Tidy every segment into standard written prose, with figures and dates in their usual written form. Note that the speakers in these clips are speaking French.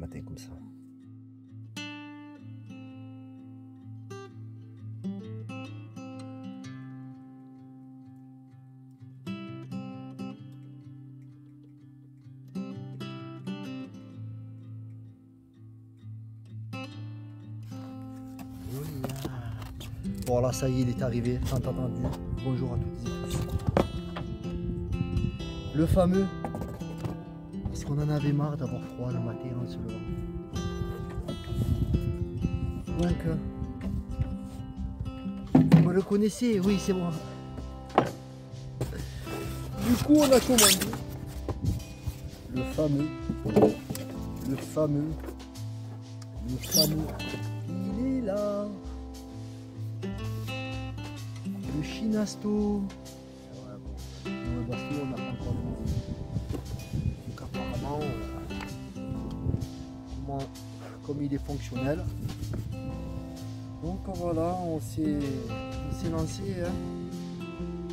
matin comme ça. Voilà, ça y est, il est arrivé, tant attendu. Bonjour à toutes et tous. Le fameux, parce qu'on en avait marre d'avoir froid le matin en se levant. Donc, vous me le connaissez, oui, c'est moi. Du coup, on a commandé le fameux, il est là. Le Chinasto. Ouais, bon. Le Basto, on n'a pas encore demandé. Donc apparemment, comme il est fonctionnel. Donc voilà, on s'est lancé. Hein.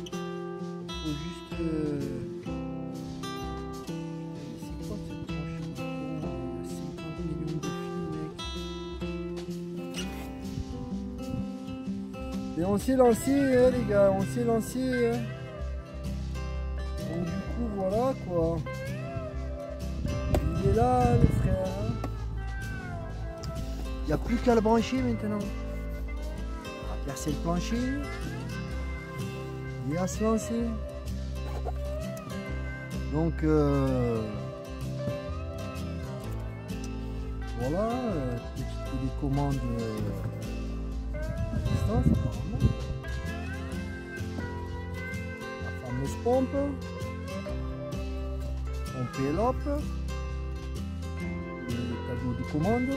Il faut juste. C'est quoi cette branche? Il y a 50 millions de fils, mec. Et on s'est lancé, hein, les gars, on s'est lancé. Hein. Donc du coup, voilà quoi. Il est là, le frère. Il n'y a plus qu'à le brancher maintenant. À percer le plancher. Et à se lancer. Donc voilà, petite télécommande à distance apparemment. La fameuse pompe. Pompe et lope. Le tableau de commande.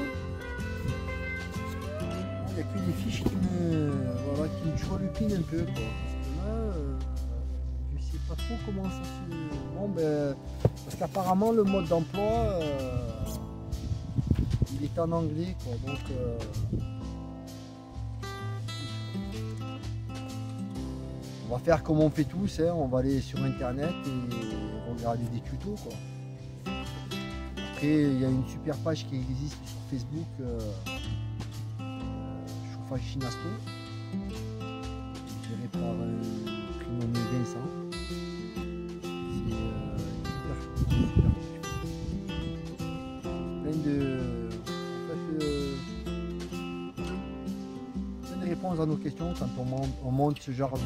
Il n'y a que des fiches qui me choualupinent un peu quoi. Parce que là, je sais pas trop comment ça se. Bon ben. Parce qu'apparemment le mode d'emploi il est en anglais quoi. Donc on va faire comme on fait tous, hein. On va aller sur internet et regarder des tutos quoi. Après il y a une super page qui existe sur Facebook. Chauffage Chinasto, géré par un prénommé Vincent. C'est super. Plein de, plein de réponses à nos questions quand on monte ce genre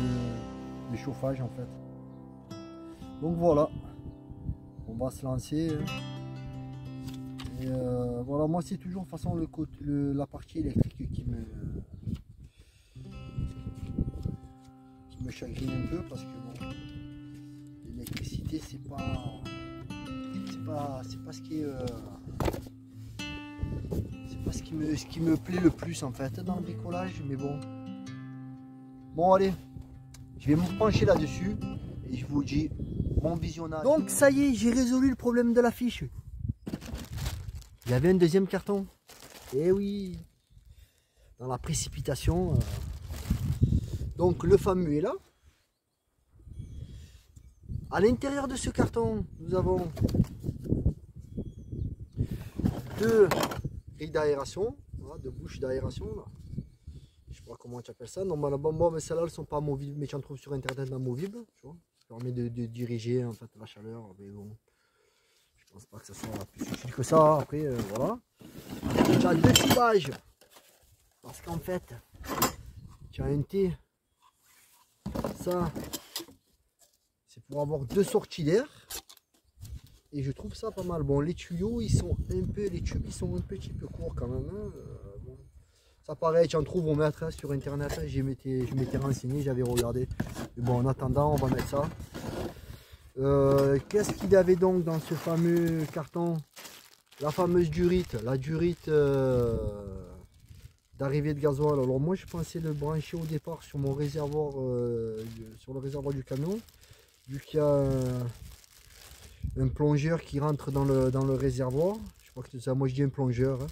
de chauffage en fait. Donc voilà, on va se lancer. Et voilà, moi c'est toujours de toute façon la partie électrique qui me chagrine un peu parce que bon, l'électricité c'est pas ce qui est c'est pas ce qui me plaît le plus en fait dans le bricolage, mais bon allez, je vais me pencher là-dessus et je vous dis bon visionnage. Donc ça y est, j'ai résolu le problème de la fiche. Il y avait un deuxième carton. Et oui, dans la précipitation. Donc le fameux est là. À l'intérieur de ce carton, nous avons deux grilles d'aération, voilà, deux bouches d'aération. Je sais pas comment tu appelles ça. Normalement, mais celles-là, elles sont pas amovibles, mais tu en trouves sur internet amovibles. Tu vois, ça permet de diriger en fait la chaleur. Mais bon, je pense pas que ça soit plus utile que ça. Après, voilà. Tu as deux typages. Parce qu'en fait, tu as un T. Ça, c'est pour avoir deux sorties d'air. Et je trouve ça pas mal. Bon, les tuyaux, les tubes, ils sont un petit peu courts quand même. Hein. Bon. Ça pareil, tu en trouves au mètre hein, sur internet. Hein. Je m'étais renseigné, j'avais regardé. Mais bon, en attendant, on va mettre ça. Qu'est-ce qu'il y avait donc dans ce fameux carton? La fameuse durite. La durite d'arrivée de gasoil. Alors moi je pensais le brancher au départ sur mon réservoir, sur le réservoir du camion, vu qu'il y a un plongeur qui rentre dans le réservoir. Je crois que c'est ça, moi je dis un plongeur, hein,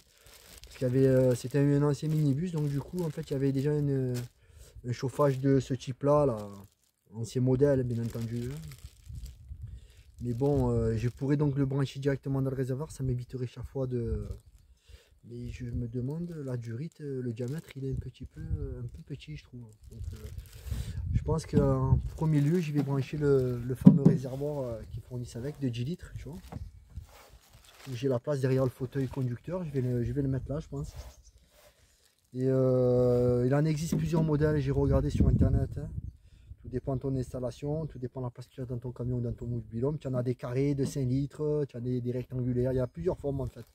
parce qu'il y avait, c'était un ancien minibus, donc du coup en fait il y avait déjà un chauffage de ce type là, ancien modèle bien entendu. Mais bon, je pourrais donc le brancher directement dans le réservoir, ça m'éviterait chaque fois de Mais je me demande, la durite, le diamètre, il est un peu petit, je trouve. Donc, je pense qu'en premier lieu, je vais brancher le fameux réservoir qu'ils fournissent avec, de 10 litres, tu vois. J'ai la place derrière le fauteuil conducteur, je vais le mettre là, je pense. Et il en existe plusieurs modèles, j'ai regardé sur internet. Hein. Tout dépend de ton installation, tout dépend de la place que tu as dans ton camion ou dans ton mobil-home. Tu en as des carrés de 5 litres, tu as des rectangulaires, il y a plusieurs formes en fait.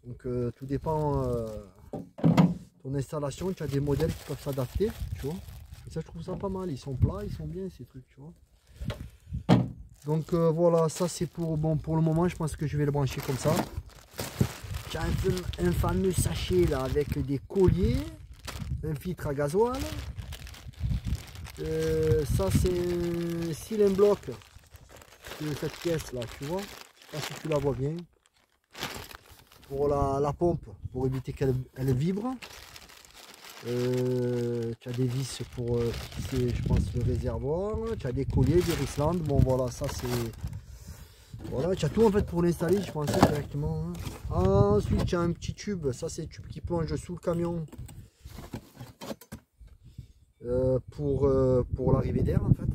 Donc tout dépend de ton installation, tu as des modèles qui peuvent s'adapter, tu vois. Et ça je trouve ça pas mal, ils sont plats, ils sont bien ces trucs, tu vois. Donc voilà, ça c'est pour le moment, je pense que je vais le brancher comme ça. Tu as un fameux sachet là avec des colliers, un filtre à gasoil. Ça c'est un cylindre bloc de cette pièce là, tu vois. Je sais pas si tu la vois bien. Pour la pompe, pour éviter qu'elle vibre. Tu as des vis pour fixer, je pense, le réservoir. Tu as des colliers, des Risland. Bon voilà, ça c'est... Voilà, tu as tout en fait pour l'installer, je pensais directement. Hein. Ensuite, tu as un petit tube. Ça c'est le tube qui plonge sous le camion. Pour l'arrivée d'air en fait.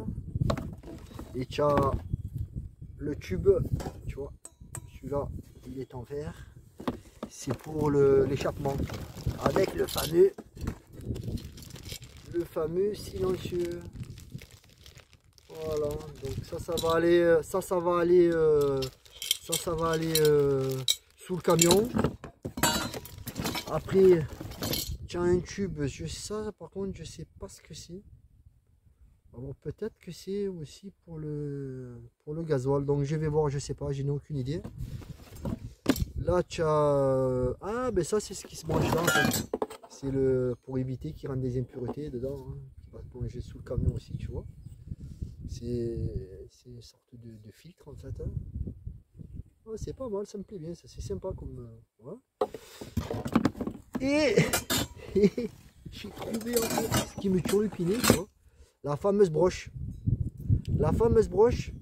Et tu as le tube, tu vois, celui-là, il est en verre. C'est pour l'échappement. Avec le fameux silencieux. Voilà, donc ça va aller, ça va aller sous le camion. Après, tu as un tube, ça par contre je sais pas ce que c'est. Alors peut-être que c'est aussi pour le gasoil, donc je vais voir, je sais pas, je n'ai aucune idée. Là tu as, ah ben ça c'est ce qui se branche là en fait. C'est pour éviter qu'il rentre des impuretés dedans, hein, qui va plonger sous le camion aussi, tu vois. C'est une sorte de filtre en fait. Hein. Ouais, c'est pas mal, ça me plaît bien, c'est sympa comme. Ouais. Et j'ai trouvé en fait ce qui me turlupinait, tu vois, la fameuse broche. La fameuse broche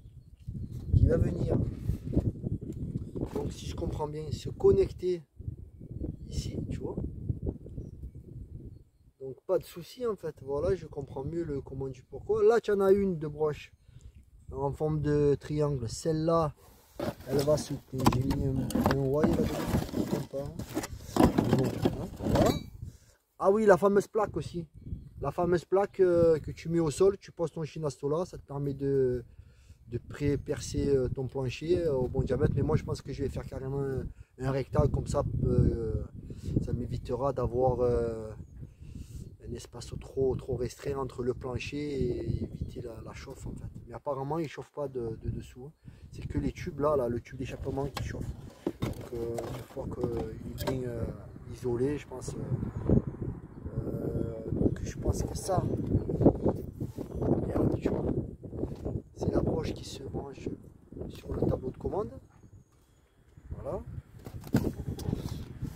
qui va venir. Donc si je comprends bien, se connecter ici, tu vois. Donc pas de souci en fait, voilà, je comprends mieux le comment du pourquoi. Là tu en as une de broche en forme de triangle, celle-là elle va se... J'ai mis un wire là-dedans, bon, hein, voilà. Ah oui, la fameuse plaque aussi, la fameuse plaque que tu mets au sol, tu poses ton Shinasto, ça te permet de pré-percer ton plancher au bon diamètre. Mais moi je pense que je vais faire carrément un rectangle comme ça, ça m'évitera d'avoir un espace trop restreint entre le plancher et éviter la chauffe en fait. Mais apparemment il ne chauffe pas de dessous, hein. C'est que les tubes là, le tube d'échappement qui chauffe. Donc une fois qu'il est bien isolé, je pense, donc je pense que ça, regarde, tu vois, c'est la broche qui se branche sur le tableau de commande. Voilà.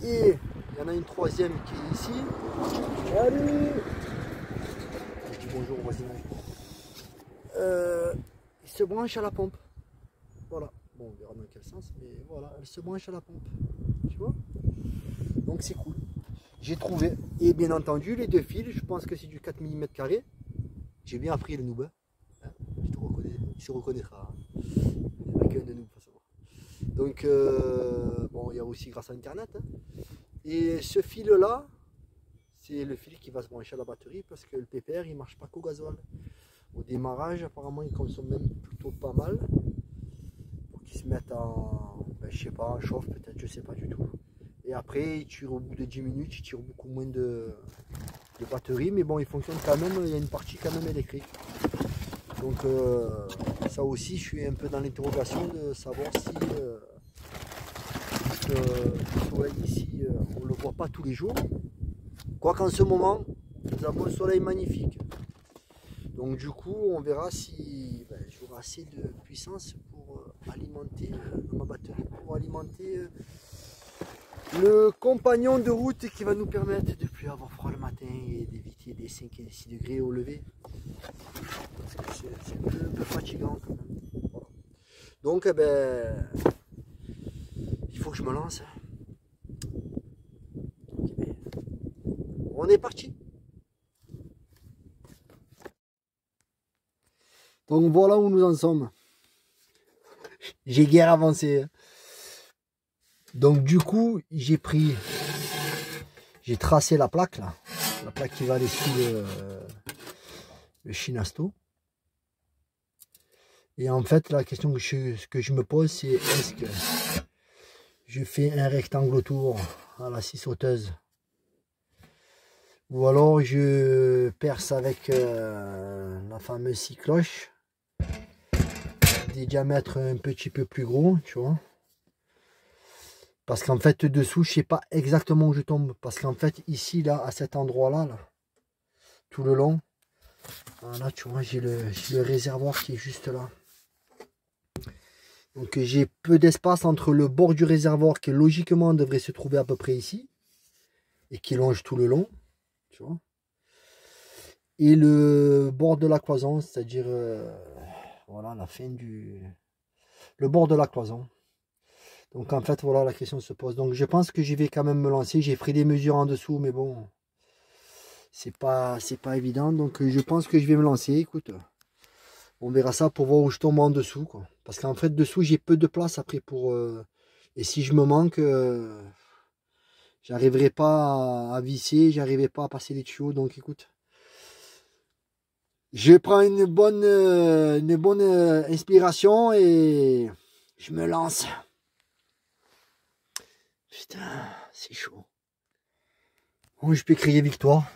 Et il y en a une troisième qui est ici. Salut! Je dis bonjour au voisinage. Il se branche à la pompe. Voilà. Bon, on verra dans quel sens, mais voilà, elle se branche à la pompe. Tu vois? Donc c'est cool. J'ai trouvé. Et bien entendu, les deux fils, je pense que c'est du 4 mm carré. J'ai bien appris le noob. Hein, il se reconnaîtra. Il n'y a qu'un de nous pour savoir. Donc, bon, il y a aussi grâce à Internet. Hein. Et ce fil-là, c'est le fil qui va se brancher à la batterie parce que le pépère, il ne marche pas qu'au gasoil. Au démarrage, apparemment, il consomme même plutôt pas mal. Pour qu'il se mette en, ben, je sais pas, en chauffe peut-être, je sais pas du tout. Et après, il tire au bout de 10 minutes, il tire beaucoup moins de batterie. Mais bon, il fonctionne quand même, il y a une partie quand même électrique. Donc ça aussi, je suis un peu dans l'interrogation de savoir si le soleil ici, on ne le voit pas tous les jours. Quoiqu'en ce moment, nous avons un soleil magnifique. Donc du coup, on verra si j'aurai assez de puissance pour alimenter ma batterie, pour alimenter le compagnon de route qui va nous permettre de ne plus avoir froid le matin et d'éviter des 5 et des 6 degrés au lever. Parce que c'est un peu fatigant quand même. Voilà. Donc il faut que je me lance. On est parti. Donc voilà où nous en sommes. J'ai guère avancé. Donc du coup, j'ai tracé la plaque là. La plaque qui va aller sous le Shinasto. Et en fait, la question que je me pose, c'est est-ce que je fais un rectangle autour à la scie sauteuse, ou alors je perce avec la fameuse scie cloche, des diamètres un petit peu plus gros, tu vois. Parce qu'en fait, dessous, je sais pas exactement où je tombe. Parce qu'en fait, ici, là, à cet endroit-là, là, tout le long, voilà, tu vois, j'ai le réservoir qui est juste là. Donc j'ai peu d'espace entre le bord du réservoir qui logiquement devrait se trouver à peu près ici et qui longe tout le long, tu vois, et le bord de la cloison, c'est-à-dire voilà la fin le bord de la cloison. Donc en fait voilà, la question se pose. Donc je pense que je vais quand même me lancer. J'ai pris des mesures en dessous, mais bon, c'est pas évident. Donc je pense que je vais me lancer. Écoute, on verra ça pour voir où je tombe en dessous, quoi. Parce qu'en fait dessous j'ai peu de place après pour et si je me manque, j'arriverai pas à visser, j'arriverai pas à passer les tuyaux. Donc écoute, je prends une bonne inspiration et je me lance. Putain, c'est chaud. Bon, je peux crier victoire.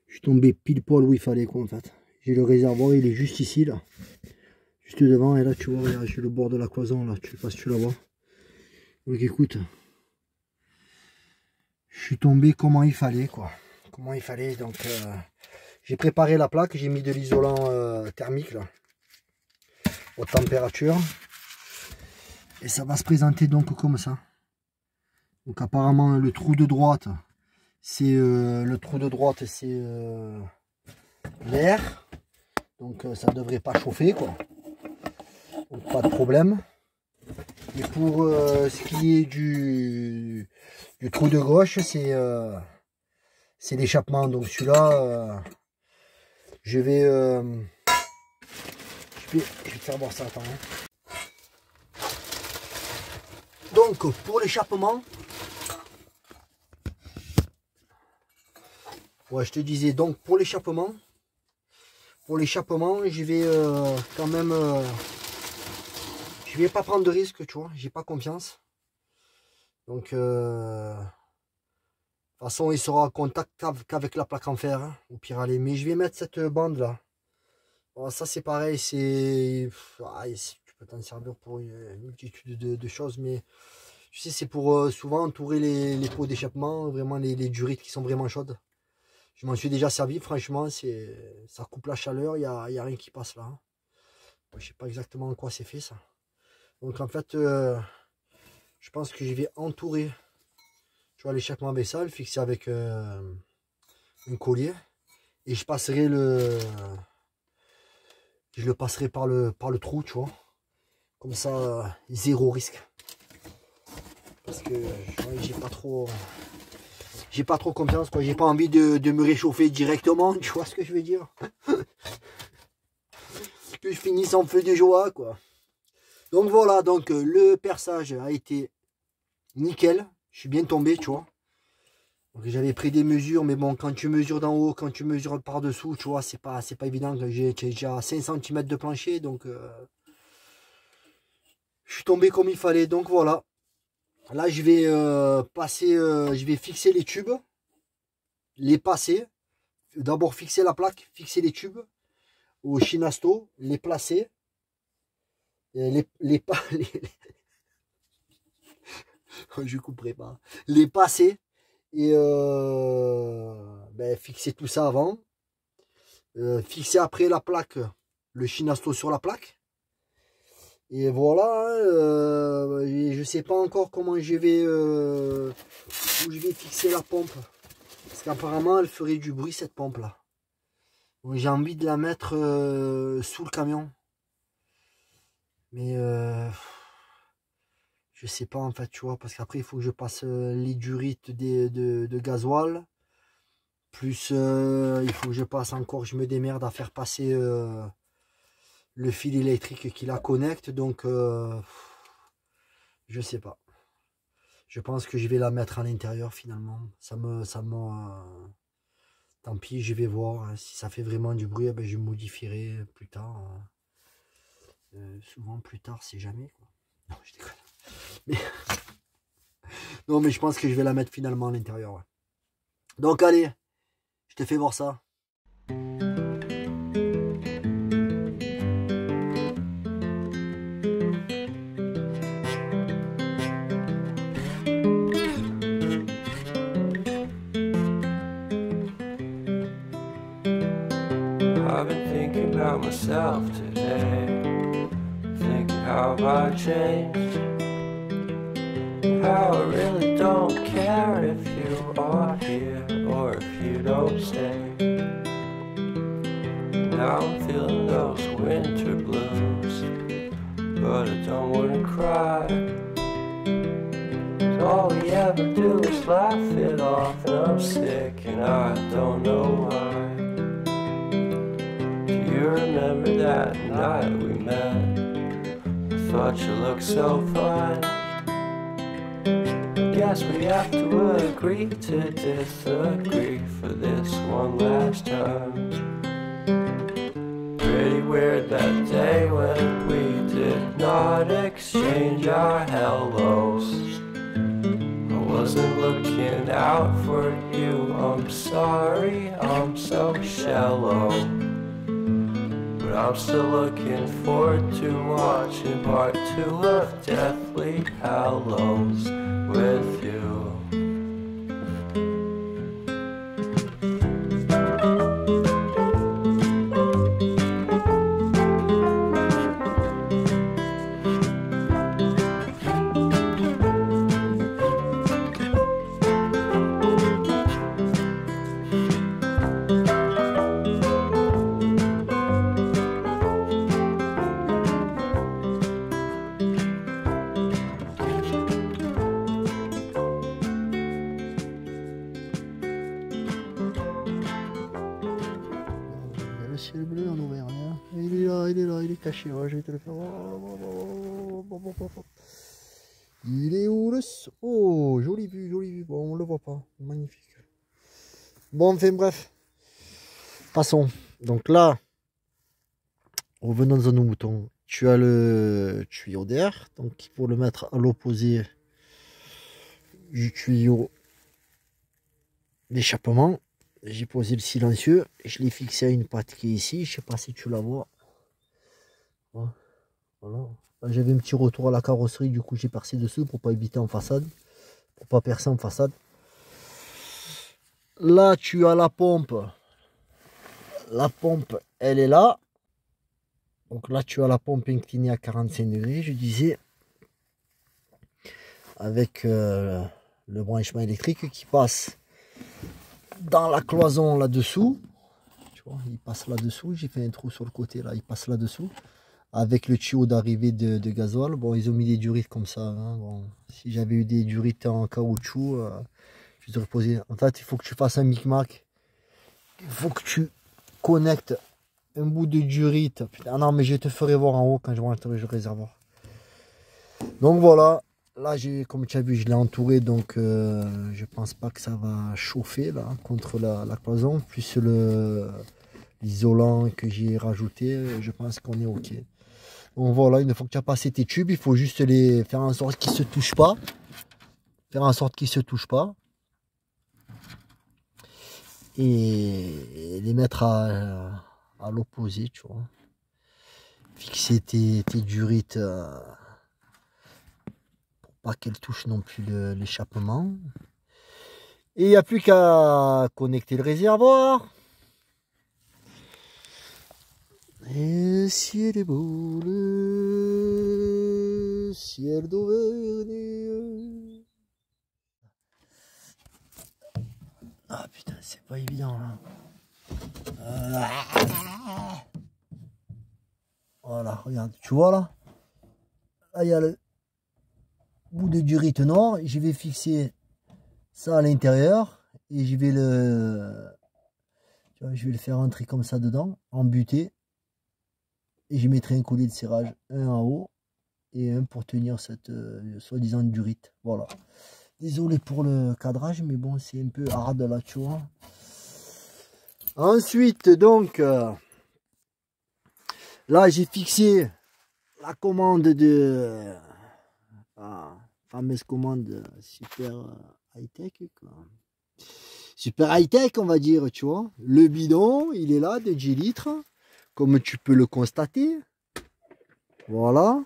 Je suis tombé pile poil où il fallait, quoi, en fait. J'ai le réservoir, il est juste ici, là. Juste devant, et là, tu vois, regarde, j'ai le bord de la cloison, là. Je sais pas si tu la vois. Donc écoute, je suis tombé comment il fallait, quoi. Comment il fallait, donc j'ai préparé la plaque, j'ai mis de l'isolant thermique, là, haute température. Et ça va se présenter donc comme ça. Donc apparemment le trou de droite, c'est l'air. Donc ça devrait pas chauffer, quoi. Donc pas de problème. Et pour ce qui est du trou de gauche, c'est l'échappement. Donc celui-là, je vais te faire voir ça, attends, hein. Donc pour l'échappement, ouais, je te disais, donc pour l'échappement, je vais quand même, je vais pas prendre de risque, tu vois, j'ai pas confiance. Donc de toute façon, il sera en contact qu'avec la plaque en fer, hein, au pire aller. Mais je vais mettre cette bande là. Bon, ça c'est pareil, tu peux t'en servir pour une multitude de choses, mais tu sais, c'est pour souvent entourer les pots d'échappement, vraiment les durites qui sont vraiment chaudes. Je m'en suis déjà servi, franchement, ça coupe la chaleur, il y a rien qui passe là, hein. Je sais pas exactement en quoi c'est fait ça. Donc en fait, je pense que je vais entourer, tu vois, l'échappement vaisselle, fixé avec un collier, et je le passerai par le trou, tu vois. Comme ça, zéro risque. Parce que j'ai pas trop confiance, quoi. J'ai pas envie de me réchauffer directement, tu vois ce que je veux dire. Que je finisse en feu de joie, quoi. Donc voilà, donc le perçage a été nickel. Je suis bien tombé, tu vois. J'avais pris des mesures, mais bon, quand tu mesures d'en haut, quand tu mesures par dessous, tu vois, c'est pas évident. J'ai déjà 5 cm de plancher, donc je suis tombé comme il fallait. Donc voilà. Là, je vais je vais fixer les tubes, les passer. D'abord fixer la plaque, fixer les tubes au Shinasto, les placer, je couperai pas, les passer et fixer tout ça avant. Fixer après la plaque, le Shinasto sur la plaque. Et voilà, je sais pas encore comment où je vais fixer la pompe. Parce qu'apparemment elle ferait du bruit cette pompe là. J'ai envie de la mettre sous le camion. Mais je sais pas en fait, tu vois, parce qu'après il faut que je passe les durites de gasoil. Plus il faut que je passe encore, je me démerde à faire passer le fil électrique qui la connecte. Donc je sais pas. Je pense que je vais la mettre à l'intérieur finalement. Tant pis, je vais voir. Si ça fait vraiment du bruit, ben, je modifierai plus tard. Souvent plus tard, c'est jamais quoi. Non, je déconne. Mais... non, mais je pense que je vais la mettre finalement à l'intérieur. Ouais. Donc allez, je te fais voir ça. I've been thinking about myself today, thinking how I changed, how I really don't care if you are here or if you don't stay. Now I'm feeling those winter blues, but I don't wanna cry. 'Cause all we ever do is laugh it off, and I'm sick and I don't know why. You remember that night we met? I thought you looked so fine. Guess we have to agree to disagree for this one last time. Pretty weird that day when we did not exchange our hellos. I wasn't looking out for you, I'm sorry, I'm so shallow. But I'm still looking forward to watching part 2 of Deathly Hallows with you. Le ciel bleu en Auvergne. Hein. Il est là, il est là, il est caché. Ouais, je vais te le faire. Il est où le... oh, jolie vue, jolie vue. Bon, on le voit pas. Magnifique. Bon, enfin bref. Passons. Donc là, revenons à nos moutons. Tu as le tuyau d'air. Donc il faut le mettre à l'opposé du tuyau d'échappement. J'ai posé le silencieux, je l'ai fixé à une patte qui est ici, je sais pas si tu la vois. Voilà. J'avais un petit retour à la carrosserie, du coup j'ai percé dessus pour pas éviter en façade, pour pas percer en façade. Là tu as la pompe elle est là. Donc là tu as la pompe inclinée à 45 degrés, je disais, avec le branchement électrique qui passe dans la cloison là-dessous. Tu vois, il passe là-dessous. J'ai fait un trou sur le côté là, il passe là-dessous. Avec le tuyau d'arrivée de gasoil. Bon, ils ont mis des durites comme ça. Hein. Bon, si j'avais eu des durites en caoutchouc, je les aurais posé. En fait, il faut que tu fasses un micmac. Il faut que tu connectes un bout de durite. Putain, non, mais je te ferai voir en haut quand je rentrerai le réservoir. Donc voilà. Là, comme tu as vu, je l'ai entouré, donc je pense pas que ça va chauffer là contre la cloison. Plus l'isolant que j'ai rajouté, je pense qu'on est ok. Donc voilà, une fois que tu as passé tes tubes, il faut juste les faire en sorte qu'ils se touchent pas. Faire en sorte qu'ils se touchent pas. Et les mettre à l'opposé, tu vois. Fixer tes durites. Pas qu'elle touche non plus l'échappement. Et il n'y a plus qu'à connecter le réservoir. Et ciel est beau, le ciel d'Auvergne. Ah putain, c'est pas évident là. Voilà, regarde, tu vois là. Là, il y a le bout de durite noir, je vais fixer ça à l'intérieur et je vais le Tu vois, je vais le faire entrer comme ça dedans, en butée. Et je mettrai un collier de serrage, un en haut et un pour tenir cette soi-disant durite. Voilà. Désolé pour le cadrage, mais bon, c'est un peu hard là, tu vois. Ensuite, donc, là, j'ai fixé la commande de la fameuse commande super high-tech, quoi. Super high-tech, on va dire, tu vois. Le bidon, il est là, de 10 litres, comme tu peux le constater. Voilà.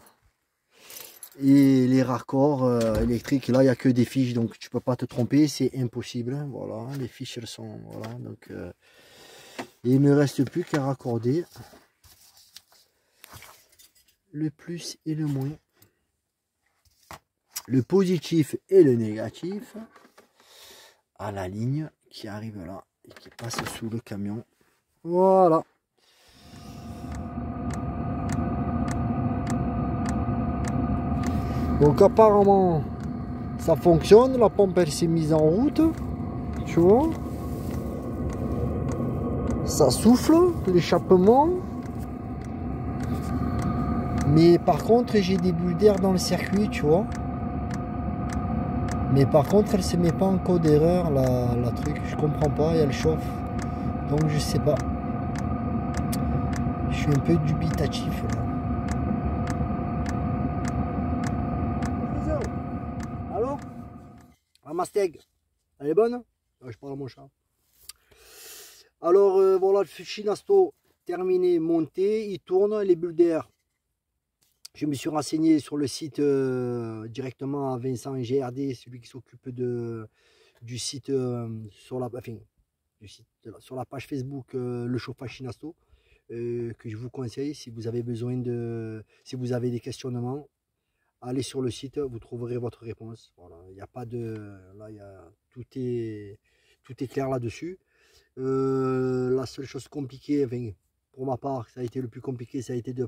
Et les raccords électriques, là, il n'y a que des fiches, donc tu peux pas te tromper, c'est impossible. Voilà, les fiches, elles sont... Voilà, donc... et il me reste plus qu'à raccorder le plus et le moins. Le positif et le négatif à la ligne qui arrive là et qui passe sous le camion. Voilà. Donc apparemment ça fonctionne, la pompe elle s'est mise en route, tu vois. Ça souffle, l'échappement. Mais par contre j'ai des bulles d'air dans le circuit, tu vois. Mais par contre elle se met pas en code erreur la truc, je comprends pas, et elle chauffe. Donc je sais pas. Je suis un peu dubitatif là. Allô? La Mustang, elle est bonne? Je parle à mon chat. Alors voilà, le Shinasto terminé, monté, il tourne, les bulles d'air. Je me suis renseigné sur le site directement à Vincent GRD, celui qui s'occupe du site, sur la page Facebook Le Chauffage Shinasto, que je vous conseille si vous avez besoin si vous avez des questionnements. Allez sur le site, vous trouverez votre réponse. Voilà, il n'y a pas de... Là, tout est clair là-dessus. La seule chose compliquée, enfin, pour ma part, ça a été le plus compliqué, ça a été de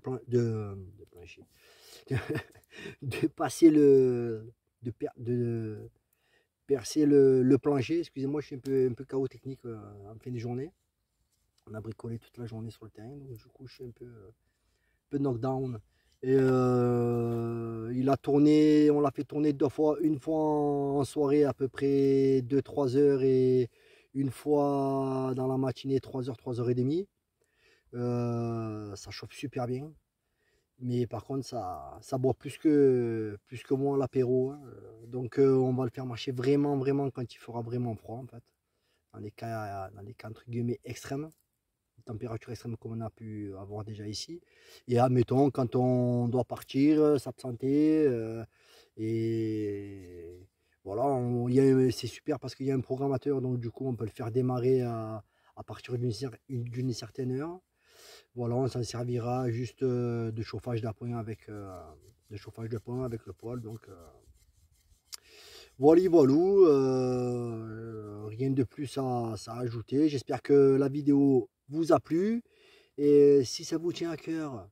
passer de percer le plancher. Excusez-moi, je suis un peu chaos technique en fin de journée. On a bricolé toute la journée sur le terrain, donc du coup, je suis un peu knockdown. Et il a tourné, on l'a fait tourner 2 fois, une fois en soirée à peu près 2-3 heures et une fois dans la matinée 3 heures, 3h30. Ça chauffe super bien, mais par contre ça boit plus que moi l'apéro, hein. Donc on va le faire marcher vraiment quand il fera vraiment froid en fait, dans les cas entre guillemets extrêmes, température extrême comme on a pu avoir déjà ici. Et admettons quand on doit partir, s'absenter, et voilà, c'est super parce qu'il y a un programmateur, donc du coup on peut le faire démarrer à partir d'une certaine heure. Voilà, on s'en servira juste de chauffage d'appoint avec le poêle. Donc voilà, rien de plus à ajouter. J'espère que la vidéo vous a plu. Et si ça vous tient à cœur,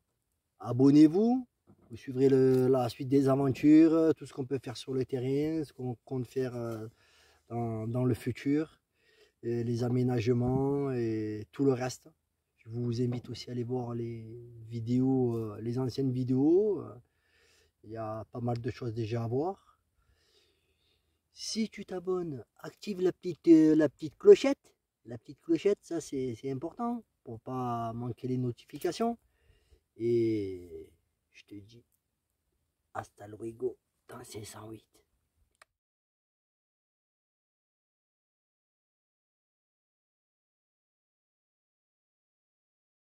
abonnez-vous. Vous suivrez la suite des aventures, tout ce qu'on peut faire sur le terrain, ce qu'on compte faire dans le futur, et les aménagements et tout le reste. Je vous invite aussi à aller voir les vidéos, les anciennes vidéos. Il y a pas mal de choses déjà à voir. Si tu t'abonnes, active la petite clochette. La petite clochette, ça c'est important pour pas manquer les notifications. Et je te dis hasta luego dans ces 108.